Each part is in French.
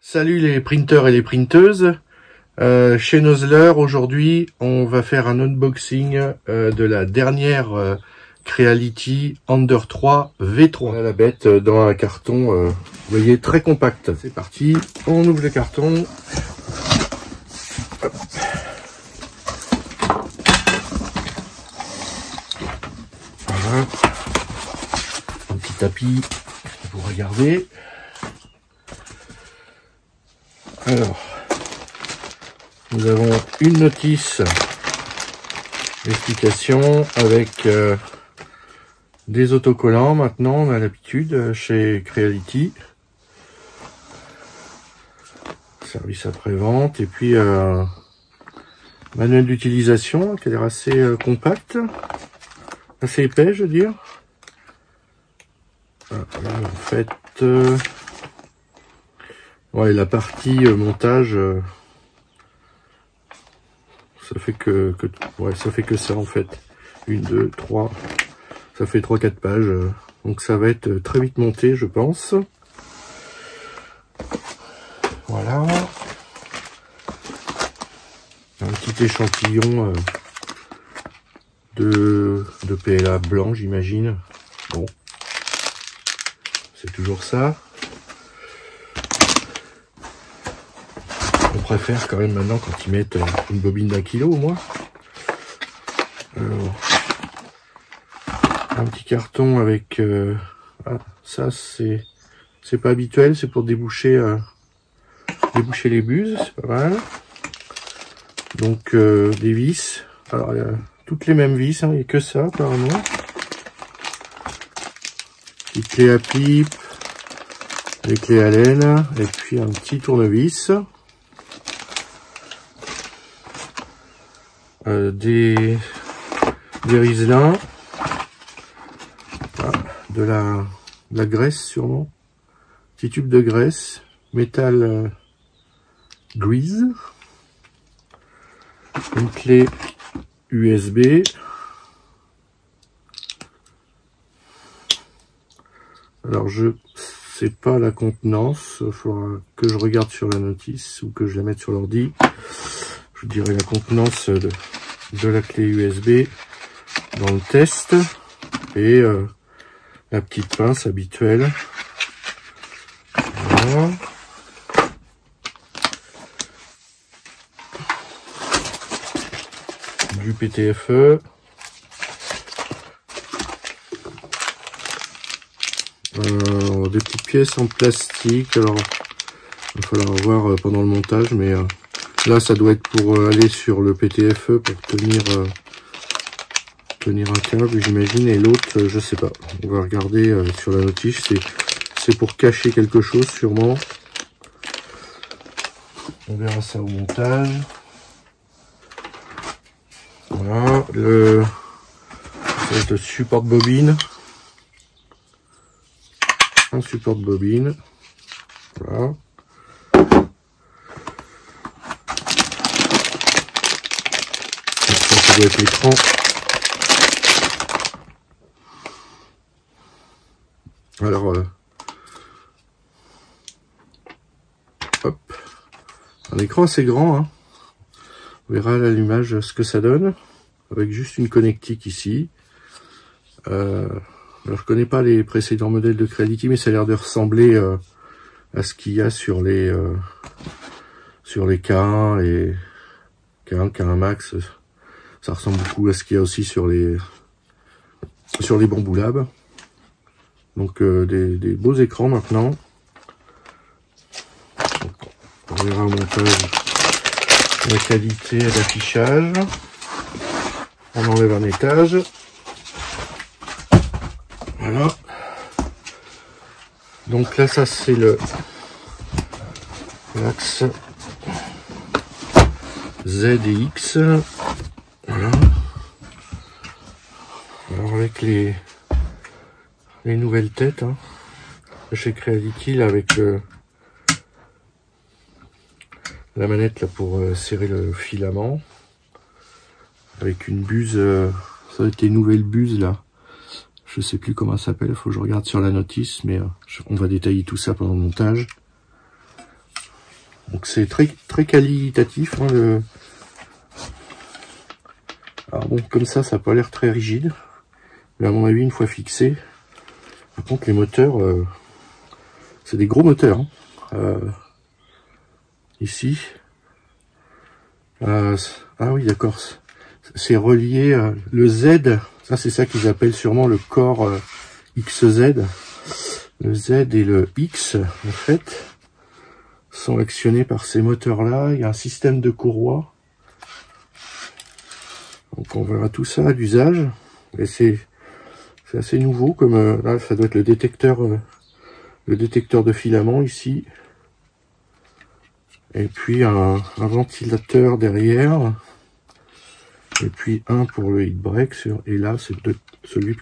Salut les printeurs et les printeuses. Chez Nozzler, aujourd'hui, on va faire un unboxing de la dernière Creality Ender 3 V3. Voilà la bête dans un carton, vous voyez, très compact. C'est parti, on ouvre le carton. Hop. Voilà. Un petit tapis pour regarder. Alors, nous avons une notice d'explication avec des autocollants. Maintenant, on a l'habitude chez Creality. Service après-vente. Et puis, manuel d'utilisation qui a l'air assez compact. Assez épais, je veux dire. Voilà, en fait... ouais, la partie montage, ça fait que ça en fait. 1, 2, 3, ça fait 3-4 pages. Donc ça va être très vite monté, je pense. Voilà. Un petit échantillon de PLA blanc, j'imagine. Bon, c'est toujours ça. On préfère quand même maintenant quand ils mettent une bobine d'1 kilo au moins. Alors, un petit carton avec ah, ça c'est pas habituel, c'est pour déboucher les buses, c'est pas mal. Donc des vis, alors il y a toutes les mêmes vis, hein, il n'y a que ça apparemment. Petite clé à pipe, les clés à laine et puis un petit tournevis. Des riselins, ah, de la graisse sûrement, petit tube de graisse, métal grease, une clé USB, alors je sais pas la contenance, il faudra que je regarde sur la notice ou que je la mette sur l'ordi. Je dirais la contenance de la clé USB dans le test et la petite pince habituelle. Voilà. Du PTFE. Des petites pièces en plastique. Alors, il va falloir voir pendant le montage, mais là, ça doit être pour aller sur le PTFE pour tenir un câble, j'imagine, et l'autre, je sais pas. On va regarder sur la notice. C'est pour cacher quelque chose, sûrement. On verra ça au montage. Voilà, le support de bobine. Un support de bobine. Voilà. Ça doit être l'écran. Alors, hop, un écran assez grand, hein. On verra à l'allumage ce que ça donne, avec juste une connectique ici. Alors je connais pas les précédents modèles de Creality, mais ça a l'air de ressembler à ce qu'il y a sur les K1 et K1, K1 Max. Ça ressemble beaucoup à ce qu'il y a aussi sur les Bamboo Lab. Donc des beaux écrans maintenant. Donc, on verra au montage la qualité d'affichage. On enlève un étage. Voilà. Donc là, ça c'est l'axe Z et X. Voilà. Alors avec les nouvelles têtes, hein, chez Creality, là, avec la manette là pour serrer le filament, avec une buse, ça a été une nouvelle buse là. Je sais plus comment ça s'appelle, faut que je regarde sur la notice, mais on va détailler tout ça pendant le montage. Donc c'est très qualitatif, hein, Alors bon, comme ça n'a pas l'air très rigide. Mais à mon avis, une fois fixé. Par contre, les moteurs, c'est des gros moteurs. Hein. Ici. Ah oui, d'accord. C'est relié. Le Z, ça c'est ça qu'ils appellent sûrement le corps XZ. Le Z et le X, en fait, sont actionnés par ces moteurs-là. Il y a un système de courroie. Donc on verra tout ça à l'usage. Et c'est assez nouveau, comme là, ça doit être le détecteur de filament ici. Et puis un ventilateur derrière. Et puis un pour le heat break. Et là, c'est celui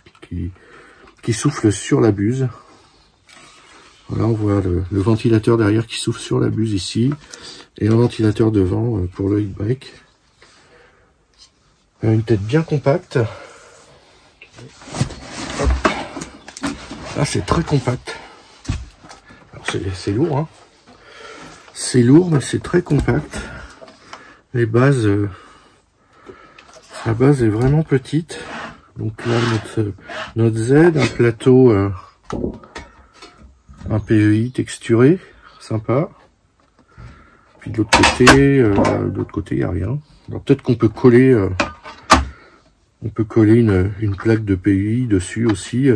qui souffle sur la buse. Voilà, on voit le ventilateur derrière qui souffle sur la buse ici. Et un ventilateur devant pour le heat break. Une tête bien compacte. Là, c'est très compact. C'est lourd, hein. C'est lourd, mais c'est très compact. Les bases, la base est vraiment petite. Donc là, notre Z, un plateau, un PEI texturé, sympa. Puis de l'autre côté, il n'y a rien. Alors peut-être qu'on peut coller, une plaque de PEI dessus aussi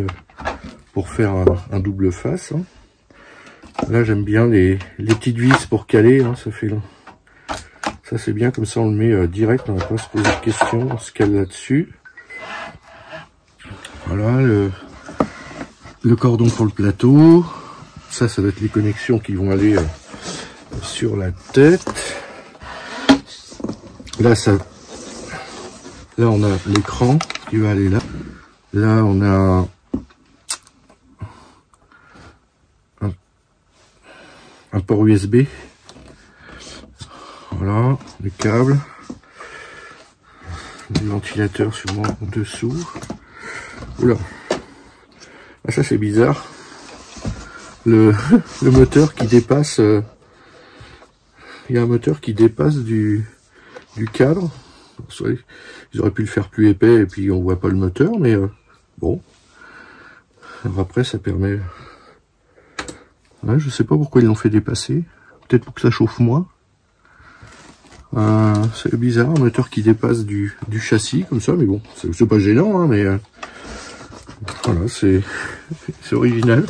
pour faire un double face. Hein. Là, j'aime bien les petites vis pour caler. Hein, ça c'est bien, comme ça on le met direct, on va pas se poser de questions, on se cale là-dessus. Voilà le cordon pour le plateau. Ça doit être les connexions qui vont aller sur la tête. Là on a l'écran qui va aller là. Là on a un port USB. Voilà, les câbles. Des ventilateurs sûrement en dessous. Oula. Ah, ça c'est bizarre. Le moteur qui dépasse. Il y a un moteur qui dépasse du cadre. Ils auraient pu le faire plus épais et puis on voit pas le moteur, mais bon. Alors après ça permet. Ouais, je sais pas pourquoi ils l'ont fait dépasser. Peut-être pour que ça chauffe moins. C'est bizarre, un moteur qui dépasse du châssis comme ça, mais bon, c'est pas gênant, hein, mais voilà, c'est original.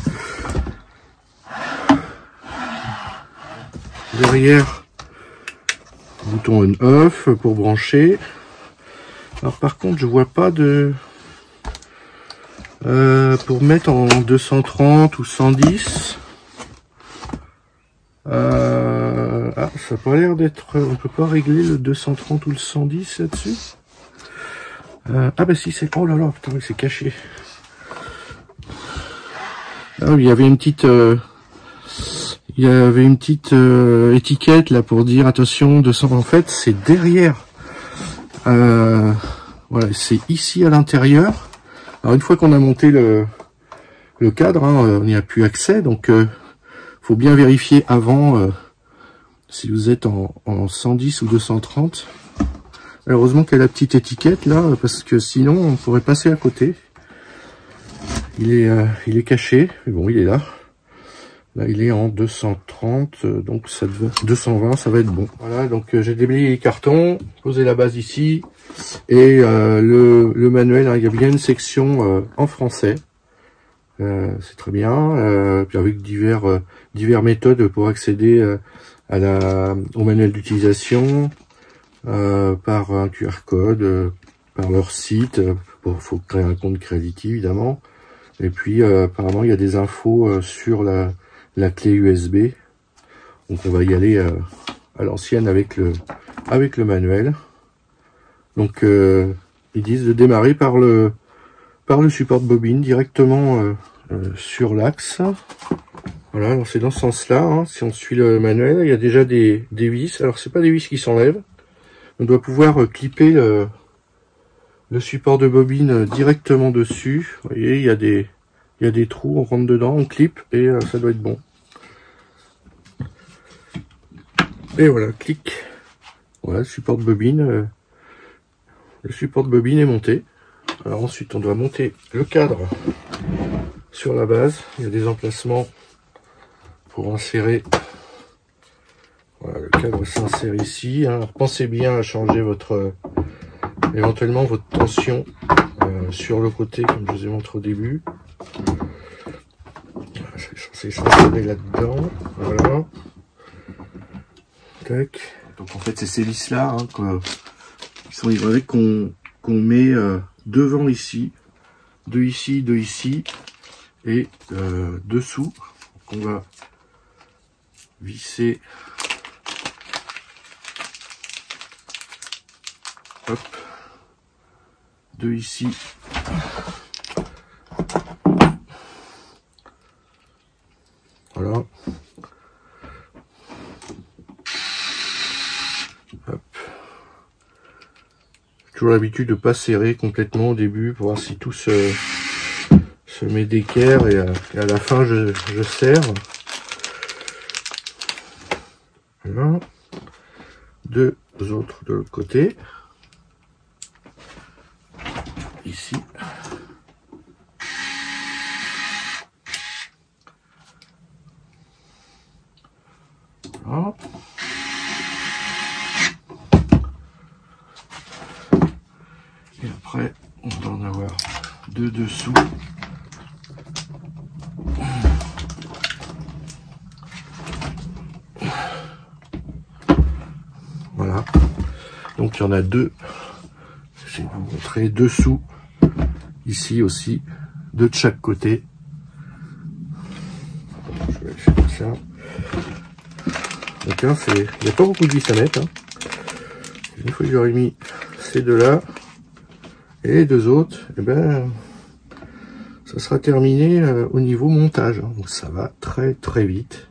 Derrière, bouton on/off pour brancher. Alors par contre, je vois pas de pour mettre en 230 ou 110. Ça n'a pas l'air d'être. On peut pas régler le 230 ou le 110 là-dessus. Ah bah si, c'est. Oh là là, putain, c'est caché. Ah oui, il y avait une petite. Étiquette là pour dire attention 200. En fait, c'est derrière. Voilà, c'est ici à l'intérieur. Alors une fois qu'on a monté le cadre, hein, on n'y a plus accès, donc faut bien vérifier avant si vous êtes en 110 ou 230. Heureusement qu'il y a la petite étiquette là, parce que sinon on pourrait passer à côté. Il est caché, mais bon, il est là. Là, il est en 230, donc ça devait 220, ça va être bon. Voilà, donc j'ai déblayé les cartons, posé la base ici, et le manuel, hein, il y a bien une section en français. C'est très bien, puis avec divers méthodes pour accéder au manuel d'utilisation, par un QR code, par leur site. Faut créer un compte Creality évidemment. Et puis apparemment il y a des infos sur la clé USB. Donc on va y aller à l'ancienne avec le manuel. Donc ils disent de démarrer par le support de bobine directement sur l'axe. Voilà, alors c'est dans ce sens-là, hein. Si on suit le manuel, il y a déjà des vis. Alors c'est pas des vis qui s'enlèvent. On doit pouvoir clipper le support de bobine directement dessus. Vous voyez, il y a des trous, on rentre dedans, on clip et ça doit être bon. Et voilà, clic. Voilà, le support de bobine est monté. Alors ensuite, on doit monter le cadre sur la base. Il y a des emplacements pour insérer. Voilà, le cadre s'insère ici. Hein. Pensez bien à changer éventuellement votre tension sur le côté, comme je vous ai montré au début. C'est censé s'insérer là-dedans. Voilà. Tac. Donc en fait, c'est ces vis là qui sont livrées qu'on met devant ici, deux ici et dessous. On va visser. Hop, deux ici. Voilà. Hop. J'ai toujours l'habitude de pas serrer complètement au début pour voir si tout se met d'équerre et à la fin je serre. Voilà. Deux autres de l'autre côté. Ici. Voilà. Et après, on va en avoir deux dessous. Voilà. Donc il y en a deux. Je vais vous montrer dessous. Ici aussi, deux de chaque côté. Je vais faire ça. Donc hein, il n'y a pas beaucoup de vis à mettre. Hein. Une fois que j'aurai mis ces deux-là et les deux autres, et ben, ça sera terminé au niveau montage. Hein. Donc ça va très très vite.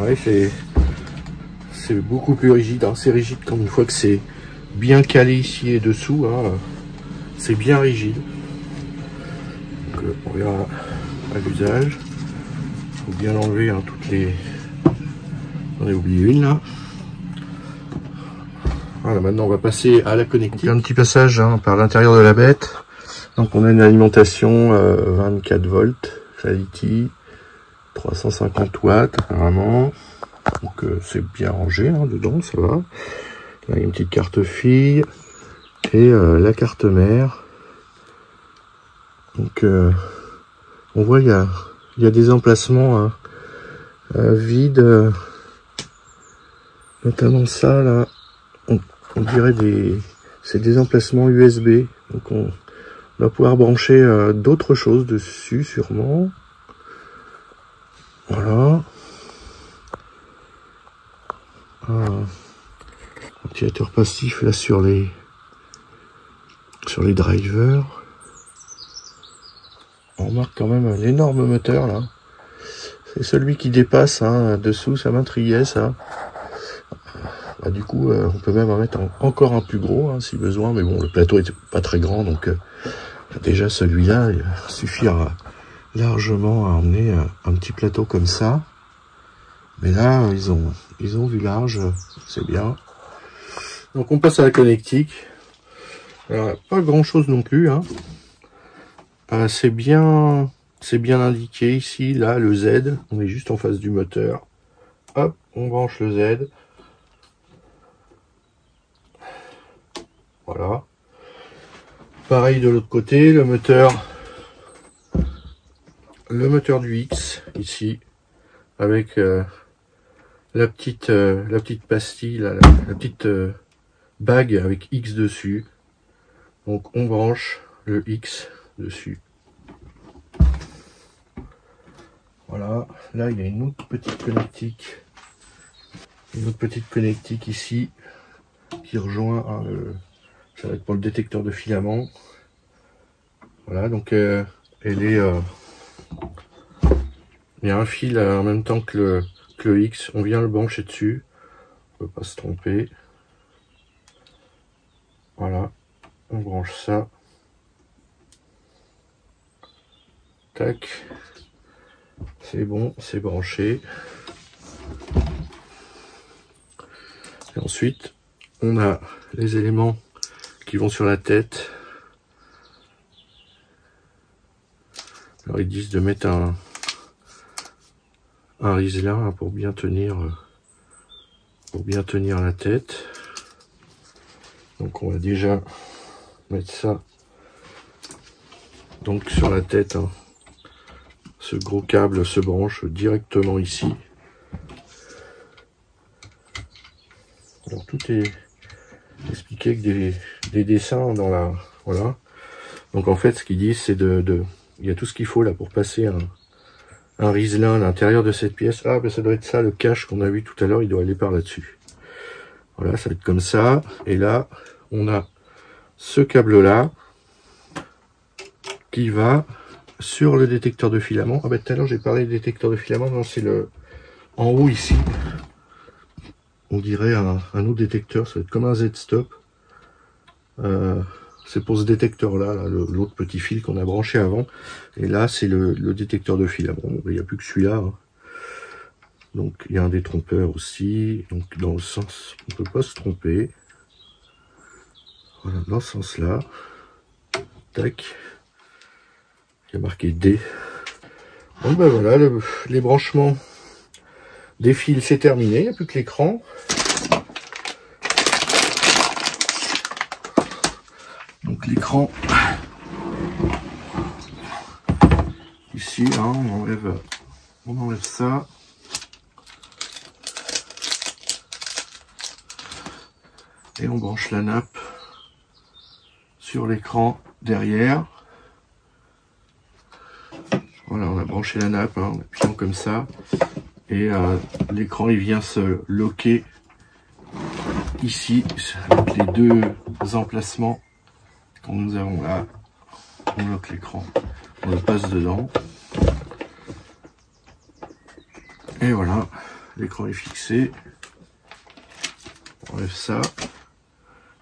Ouais, c'est beaucoup plus rigide. Hein. C'est rigide quand une fois que c'est bien calé ici et dessous. Hein, c'est bien rigide. Donc, on verra à l'usage. Il faut bien enlever hein, toutes les. On a oublié une là. Voilà, maintenant on va passer à la connectique. Un petit passage hein, par l'intérieur de la bête. Donc on a une alimentation 24 volts, Quality, 350 watts apparemment. Donc c'est bien rangé hein, dedans, ça va. Là il y a une petite carte fille et la carte mère. Donc on voit il y a des emplacements hein, vides, notamment ça là. On dirait c'est des emplacements USB. Donc on va pouvoir brancher d'autres choses dessus sûrement. Voilà. Un ventilateur passif là sur les drivers. On remarque quand même un énorme moteur là. C'est celui qui dépasse hein, dessous, ça m'intriguait ça. Bah, du coup, on peut même en mettre encore un plus gros hein, si besoin, mais bon, le plateau est pas très grand, donc déjà celui-là il suffira largement à emmener un petit plateau comme ça. Mais là, ils ont vu large, c'est bien. Donc on passe à la connectique. Alors, pas grand-chose non plus. Hein. C'est bien indiqué ici, là, le Z. On est juste en face du moteur. Hop, on branche le Z. Voilà. Pareil de l'autre côté, le moteur du X ici avec la petite pastille, là, la petite bague avec X dessus. Donc on branche le X dessus. Voilà. Là il y a une autre petite connectique ici qui rejoint hein, ça va être pour le détecteur de filament. Voilà, donc elle est il y a un fil en même temps que le X, on vient le brancher dessus, on peut pas se tromper. Voilà, on branche ça. Tac. C'est bon, c'est branché. Et ensuite, on a les éléments qui vont sur la tête. Alors ils disent de mettre un riselin pour bien tenir la tête. Donc on va déjà mettre ça donc sur la tête. Hein. Ce gros câble se branche directement ici. Alors tout est expliqué avec des dessins dans la... Voilà. Donc en fait ce qu'ils disent c'est il y a tout ce qu'il faut là pour passer un riselin à l'intérieur de cette pièce. Ah ben ça doit être ça le cache qu'on a vu tout à l'heure, il doit aller par là-dessus. Voilà, ça va être comme ça. Et là, on a ce câble là qui va sur le détecteur de filament. Ah ben tout à l'heure j'ai parlé de détecteur de filament, non c'est le en haut ici. On dirait un autre détecteur, ça va être comme un Z-stop. C'est pour ce détecteur là, l'autre petit fil qu'on a branché avant. Et là c'est le détecteur de filament. Bon, il n'y a plus que celui-là. Hein. Donc il y a un détrompeur aussi. Donc dans le sens, on peut pas se tromper. Voilà, dans ce sens là. Tac. Il y a marqué D. Donc ben voilà, les branchements des fils c'est terminé, il n'y a plus que l'écran. Donc l'écran, ici, hein, on enlève ça. Et on branche la nappe sur l'écran derrière. Voilà, on a branché la nappe hein, en appuyant comme ça. Et l'écran il vient se loquer ici avec les deux emplacements que nous avons là. On loque l'écran, on le passe dedans. Et voilà, l'écran est fixé. On enlève ça.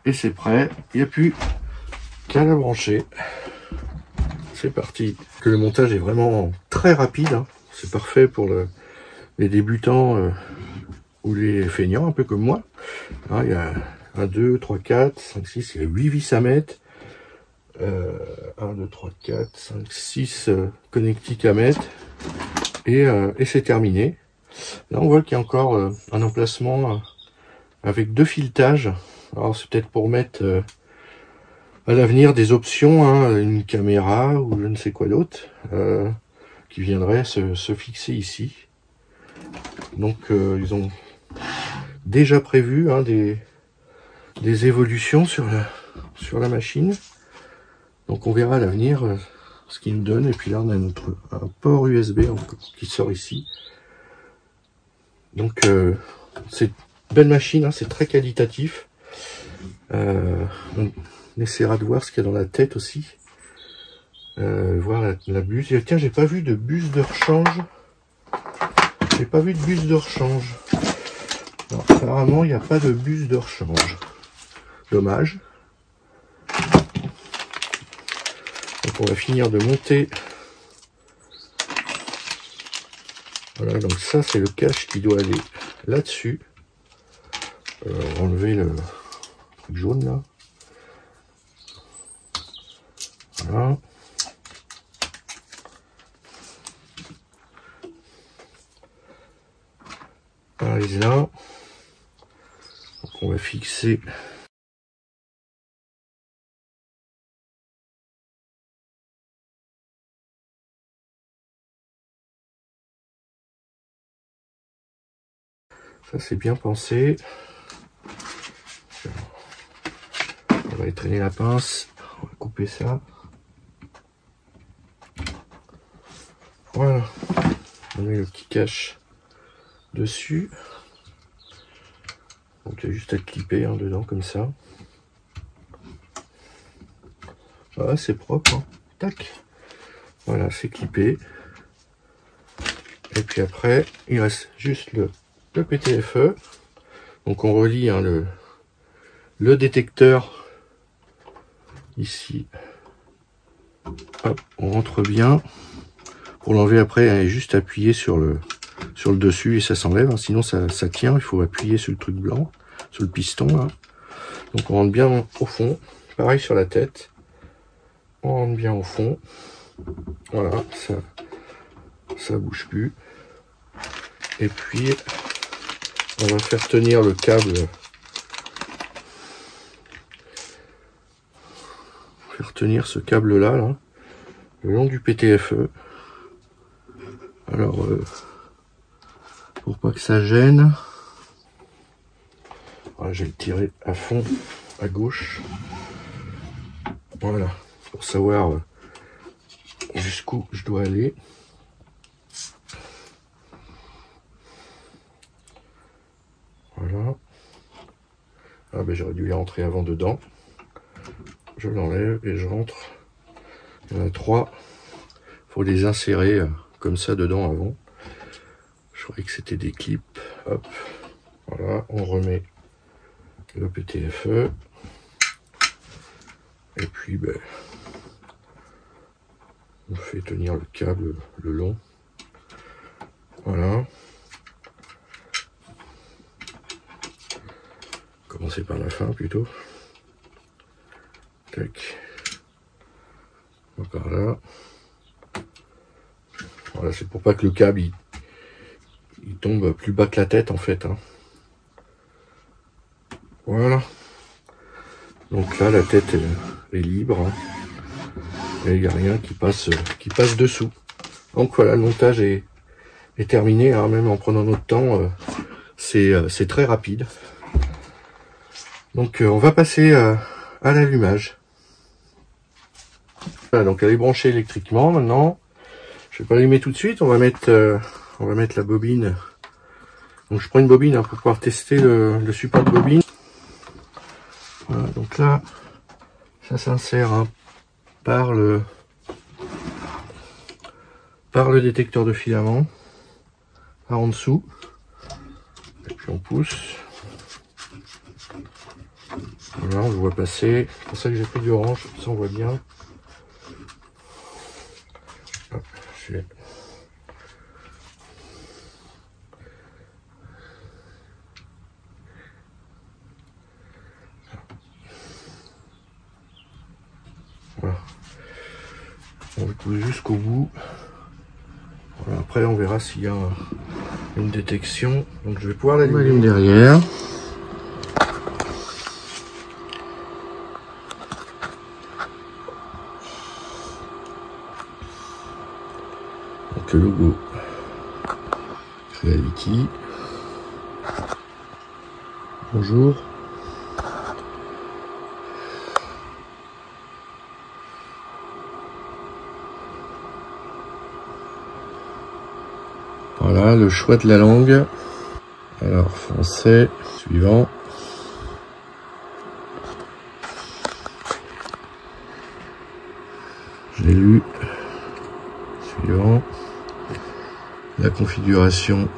Et c'est prêt. Il n'y a plus qu'à la brancher. C'est parti. Le montage est vraiment très rapide. Hein. C'est parfait pour les débutants ou les feignants, un peu comme moi. Hein, il y a 1, 2, 3, 4, 5, 6, il y a 8 vis à mettre. 1, 2, 3, 4, 5, 6 connectiques à mettre. Et c'est terminé. Là, on voit qu'il y a encore un emplacement avec 2 filetages. Alors, c'est peut-être pour mettre à l'avenir des options, hein, une caméra ou je ne sais quoi d'autre, qui viendrait se fixer ici. Donc, ils ont déjà prévu hein, des évolutions sur la machine. Donc, on verra à l'avenir ce qu'il nous donne. Et puis là, on a un port USB qui sort ici. Donc, c'est une belle machine, hein, c'est très qualitatif. On essaiera de voir ce qu'il y a dans la tête aussi. Voir la buse. Et tiens, j'ai pas vu de buse de rechange. J'ai pas vu de buse de rechange. Non, apparemment, il n'y a pas de buse de rechange. Dommage. Donc on va finir de monter. Voilà, donc ça c'est le cache qui doit aller là-dessus. Enlever le truc jaune là. Voilà. Pareil là. Donc on va fixer. Ça c'est bien pensé. On va étraîner la pince. On va couper ça. Voilà. On met le petit cache dessus. Donc il y a juste à clipper hein, dedans comme ça. Voilà, c'est propre. Hein. Tac. Voilà, c'est clippé. Et puis après, il reste juste le PTFE. Donc on relie hein, le détecteur ici. Hop, on rentre bien. Pour l'enlever après, juste appuyer sur le dessus et ça s'enlève. Hein. Sinon ça tient, il faut appuyer sur le truc blanc, sur le piston là. Donc on rentre bien au fond. Pareil sur la tête. On rentre bien au fond. Voilà, ça bouge plus. Et puis on va faire tenir le câble. Faire tenir ce câble là, le long du PTFE. Alors pour pas que ça gêne, voilà, je vais le tirer à fond à gauche. Voilà, pour savoir jusqu'où je dois aller. Voilà. Ah ben j'aurais dû y rentrer avant dedans. Je l'enlève et je rentre. Il y en a 3. Il faut les insérer comme ça dedans avant. Je croyais que c'était des clips. Hop. Voilà, on remet le PTFE. Et puis ben, on fait tenir le câble le long. Voilà. Commencer par la fin plutôt. Tac. Par là. Voilà, c'est pour pas que le câble il tombe plus bas que la tête en fait. Hein. Voilà. Donc là la tête est libre. Hein. Et il n'y a rien qui passe dessous. Donc voilà, le montage est terminé. Hein, même en prenant notre temps, c'est très rapide. Donc on va passer à l'allumage. Voilà, donc elle est branchée électriquement maintenant. Je vais pas l'allumer tout de suite, on va mettre la bobine. Donc je prends une bobine hein, pour pouvoir tester le support de bobine. Voilà, donc là, ça s'insère hein, par le détecteur de filament, par en dessous. Et puis on pousse. Voilà, on le voit passer. C'est pour ça que j'ai pris du orange, ça on voit bien. Hop, voilà. On le pousse jusqu'au bout. Voilà, après on verra s'il y a une détection. Donc je vais pouvoir l'allumer derrière. Donc le logo Creality. Bonjour. Voilà le choix de la langue. Alors français, suivant. J'ai lu. Suivant. La configuration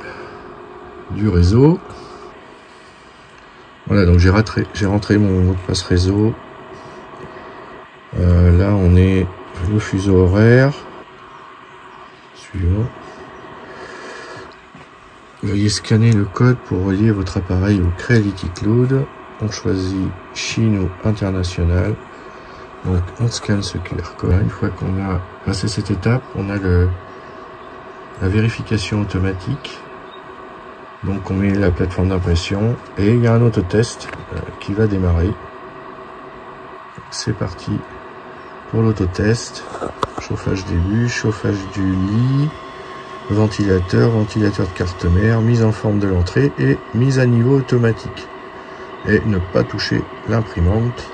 du réseau. Voilà, donc j'ai rentré mon mot de passe réseau. Là, on est le fuseau horaire. Suivant. Veuillez scanner le code pour relier votre appareil au Creality Cloud. On choisit Chine ou international. Donc on scanne ce QR code. Une fois qu'on a passé cette étape, on a la vérification automatique. Donc on met la plateforme d'impression et il y a un autotest qui va démarrer. C'est parti pour l'autotest. Chauffage début, chauffage du lit, ventilateur de carte mère, mise en forme de l'entrée et mise à niveau automatique. Et ne pas toucher l'imprimante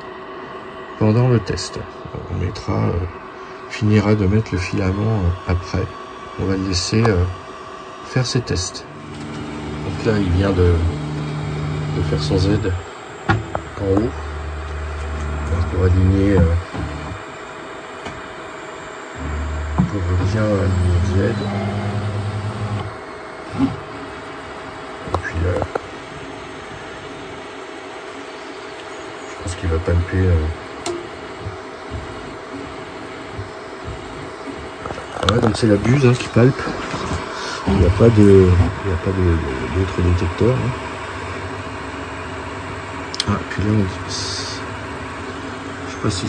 pendant le test. On finira de mettre le filament après. On va le laisser faire ses tests. Donc là, il vient de faire son Z en haut. Donc pour aligner bien aligner Z. Et puis là, je pense qu'il va pamper Voilà, donc c'est la buse hein, qui palpe. Il n'y a pas d'autre détecteur. Hein. Ah, puis là, je sais pas s'il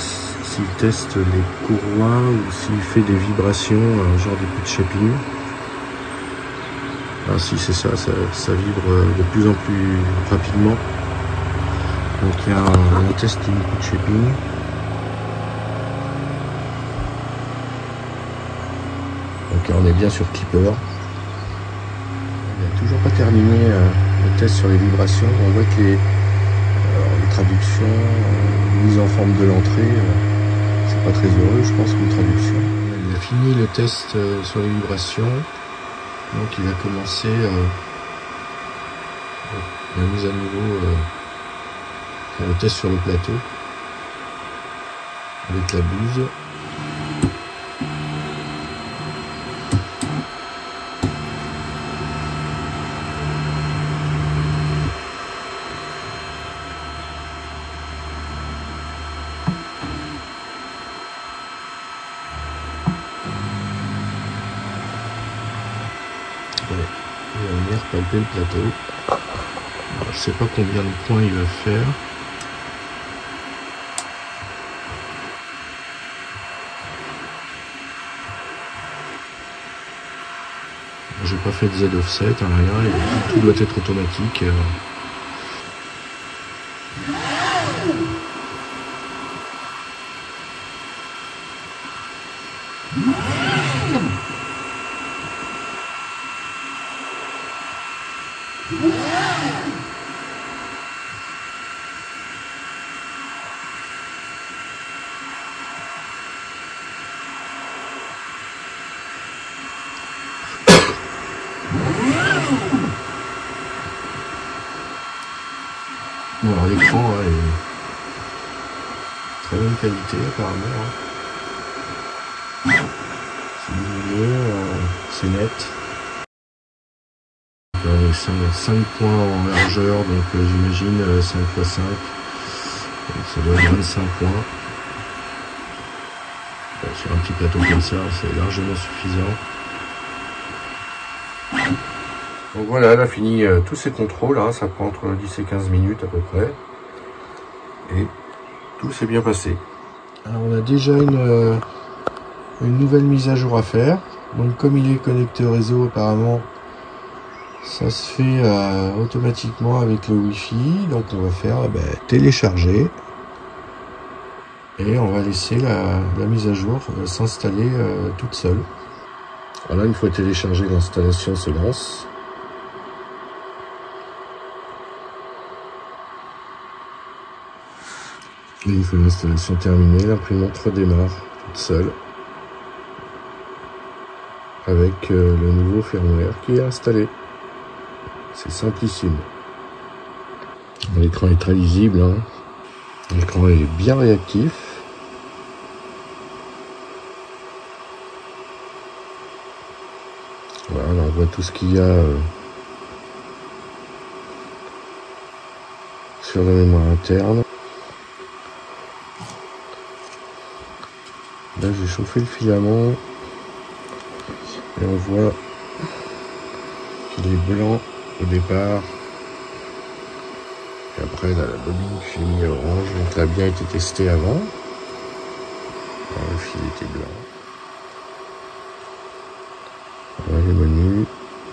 teste les courroies ou s'il fait des vibrations, genre des coups de chapinure. Ah si, c'est ça, ça vibre de plus en plus rapidement. Donc il y a un test du coup de shaping. Donc là, on est bien sur Clipper. Il n'a toujours pas terminé le test sur les vibrations. On voit que les traductions, mise en forme de l'entrée, c'est pas très heureux, je pense, une traduction. Il a fini le test sur les vibrations. Donc il va commencer la mise à niveau, le test sur le plateau avec la buse. Il va venir palper le plateau. Alors, je sais pas combien de points il va faire. J'ai pas fait de Z offset, rien, et tout doit être automatique. Bon, alors l'écran est très bonne qualité apparemment. C'est lumineux, c'est net. 5 points en largeur, donc j'imagine 5 x 5. Donc, ça doit être 25 points. Bon, sur un petit plateau comme ça, c'est largement suffisant. Donc voilà, elle a fini tous ses contrôles, hein, ça prend entre 10 et 15 minutes à peu près. Et tout s'est bien passé. Alors on a déjà une nouvelle mise à jour à faire. Donc comme il est connecté au réseau apparemment, ça se fait automatiquement avec le Wi-Fi. Donc on va faire télécharger. Et on va laisser la mise à jour s'installer toute seule. Voilà, une fois téléchargée, l'installation se lance. Et une fois l'installation terminée, l'imprimante redémarre toute seule avec le nouveau firmware qui est installé. C'est simplissime. L'écran est très lisible, hein. L'écran est bien réactif. Voilà, on voit tout ce qu'il y a sur la mémoire interne. Là, j'ai chauffé le filament et on voit qu'il est blanc au départ. Et après, là, la bobine qui est mise orange, donc elle a bien été testée avant. Alors, le fil était blanc. Voilà les menus,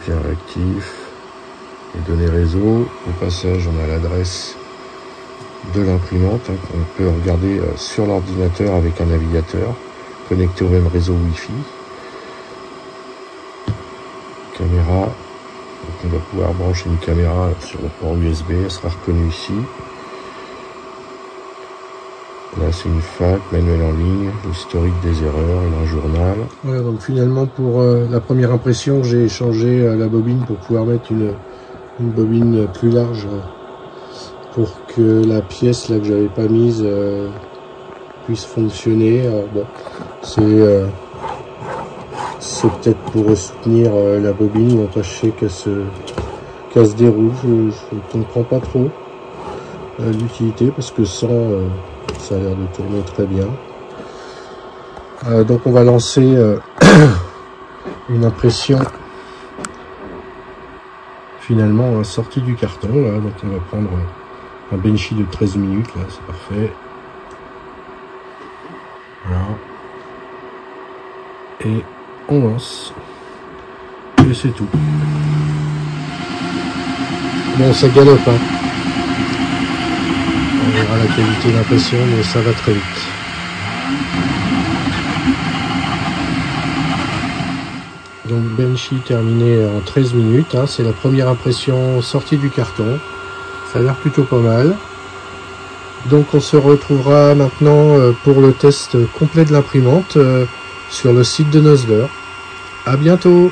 bien réactifs. Les données réseau. Au passage, on a l'adresse de l'imprimante, hein, qu'on peut regarder sur l'ordinateur avec un navigateur connecté au même réseau Wi-Fi. Caméra, donc on va pouvoir brancher une caméra sur le port USB, elle sera reconnue ici. Là c'est une FAQ, manuel en ligne, l'historique des erreurs et un journal. Voilà, donc finalement pour la première impression, j'ai changé la bobine pour pouvoir mettre une bobine plus large pour que la pièce là que j'avais pas mise puisse fonctionner. Bon, c'est peut-être pour soutenir la bobine, empêcher qu'elle se déroule. Je ne comprends pas trop l'utilité parce que sans ça a l'air de tourner très bien. Donc on va lancer une impression finalement sortie du carton là. Donc on va prendre un Benchy de 13 minutes là, c'est parfait. Voilà. Et on lance. Et c'est tout. Bon, ça galope, hein. On verra la qualité d'impression, mais ça va très vite. Donc Benchy terminé en 13 minutes, hein. C'est la première impression sortie du carton. Ça a l'air plutôt pas mal. Donc on se retrouvera maintenant pour le test complet de l'imprimante sur le site de Nosler. À bientôt!